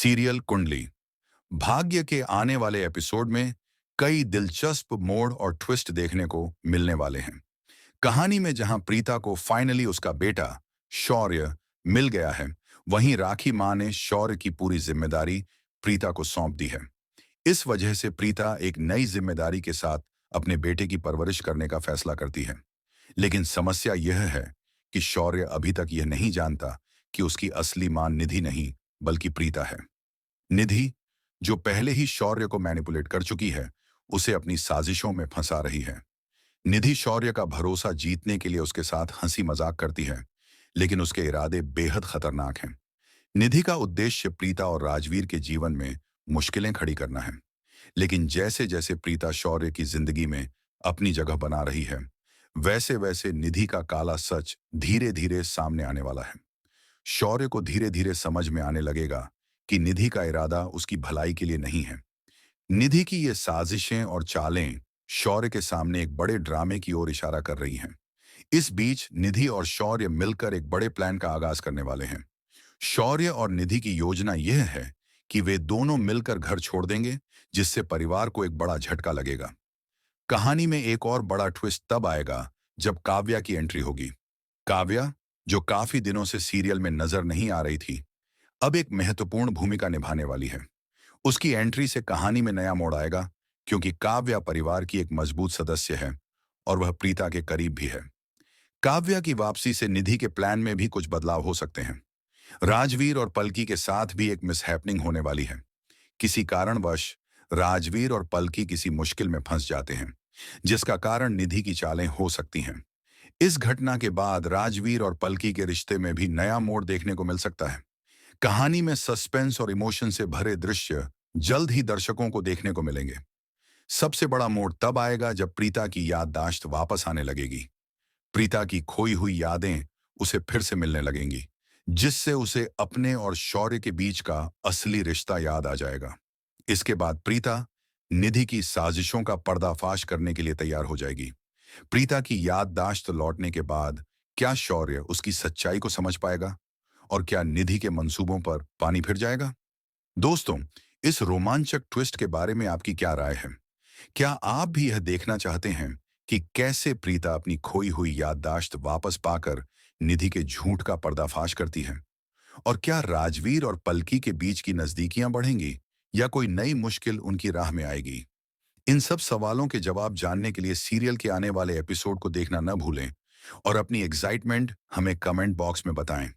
Serial कुंडली। भाग्य के आने वाले एपिसोड में कई दिलचस्प मोड़ और ट्विस्ट देखने को मिलने वाले हैं। कहानी में जहां प्रीता को फाइनली उसका बेटा शौर्य मिल गया है, वहीं राखी मां ने शौर्य की पूरी जिम्मेदारी प्रीता को सौंप दी है। इस वजह से प्रीता एक नई जिम्मेदारी के साथ अपने बेटे की परवरिश करने का फैसला करती है। लेकिन समस्या यह है कि शौर्य अभी तक यह नहीं जानता कि उसकी असली मां निधि नहीं बल्कि प्रीता है। निधि, जो पहले ही शौर्य को मैनिपुलेट कर चुकी है, उसे अपनी साजिशों में फंसा रही है। निधि शौर्य का भरोसा जीतने के लिए उसके साथ हंसी मजाक करती है, लेकिन उसके इरादे बेहद खतरनाक हैं। निधि का उद्देश्य प्रीता और राजवीर के जीवन में मुश्किलें खड़ी करना है। लेकिन जैसे जैसे प्रीता शौर्य की जिंदगी में अपनी जगह बना रही है, वैसे वैसे निधि का काला सच धीरे धीरे सामने आने वाला है। शौर्य को धीरे धीरे समझ में आने लगेगा कि निधि का इरादा उसकी भलाई के लिए नहीं है। निधि की ये साजिशें और चालें शौर्य के सामने एक बड़े ड्रामे की ओर इशारा कर रही हैं। इस बीच निधि और शौर्य मिलकर एक बड़े प्लान का आगाज करने वाले हैं। शौर्य और निधि की योजना यह है कि वे दोनों मिलकर घर छोड़ देंगे, जिससे परिवार को एक बड़ा झटका लगेगा। कहानी में एक और बड़ा ट्विस्ट तब आएगा जब काव्या की एंट्री होगी। काव्या, जो काफी दिनों से सीरियल में नजर नहीं आ रही थी, अब एक महत्वपूर्ण भूमिका निभाने वाली है। उसकी एंट्री से कहानी में नया मोड़ आएगा, क्योंकि काव्या परिवार की एक मजबूत सदस्य है और वह प्रीता के करीब भी है। काव्या की वापसी से निधि के प्लान में भी कुछ बदलाव हो सकते हैं। राजवीर और पलकी के साथ भी एक मिसहैपनिंग होने वाली है। किसी कारणवश राजवीर और पलकी किसी मुश्किल में फंस जाते हैं, जिसका कारण निधि की चालें हो सकती हैं। इस घटना के बाद राजवीर और पलकी के रिश्ते में भी नया मोड़ देखने को मिल सकता है। कहानी में सस्पेंस और इमोशन से भरे दृश्य जल्द ही दर्शकों को देखने को मिलेंगे। सबसे बड़ा मोड़ तब आएगा जब प्रीता की याददाश्त वापस आने लगेगी। प्रीता की खोई हुई यादें उसे फिर से मिलने लगेंगी, जिससे उसे अपने और शौर्य के बीच का असली रिश्ता याद आ जाएगा। इसके बाद प्रीता निधि की साजिशों का पर्दाफाश करने के लिए तैयार हो जाएगी। प्रीता की याददाश्त लौटने के बाद क्या शौर्य उसकी सच्चाई को समझ पाएगा, और क्या निधि के मंसूबों पर पानी फिर जाएगा? दोस्तों, इस रोमांचक ट्विस्ट के बारे में आपकी क्या राय है? क्या आप भी यह देखना चाहते हैं कि कैसे प्रीता अपनी खोई हुई याददाश्त वापस पाकर निधि के झूठ का पर्दाफाश करती है? और क्या राजवीर और पलकी के बीच की नजदीकियां बढ़ेंगी, या कोई नई मुश्किल उनकी राह में आएगी? इन सब सवालों के जवाब जानने के लिए सीरियल के आने वाले एपिसोड को देखना न भूलें और अपनी एक्साइटमेंट हमें कमेंट बॉक्स में बताएं।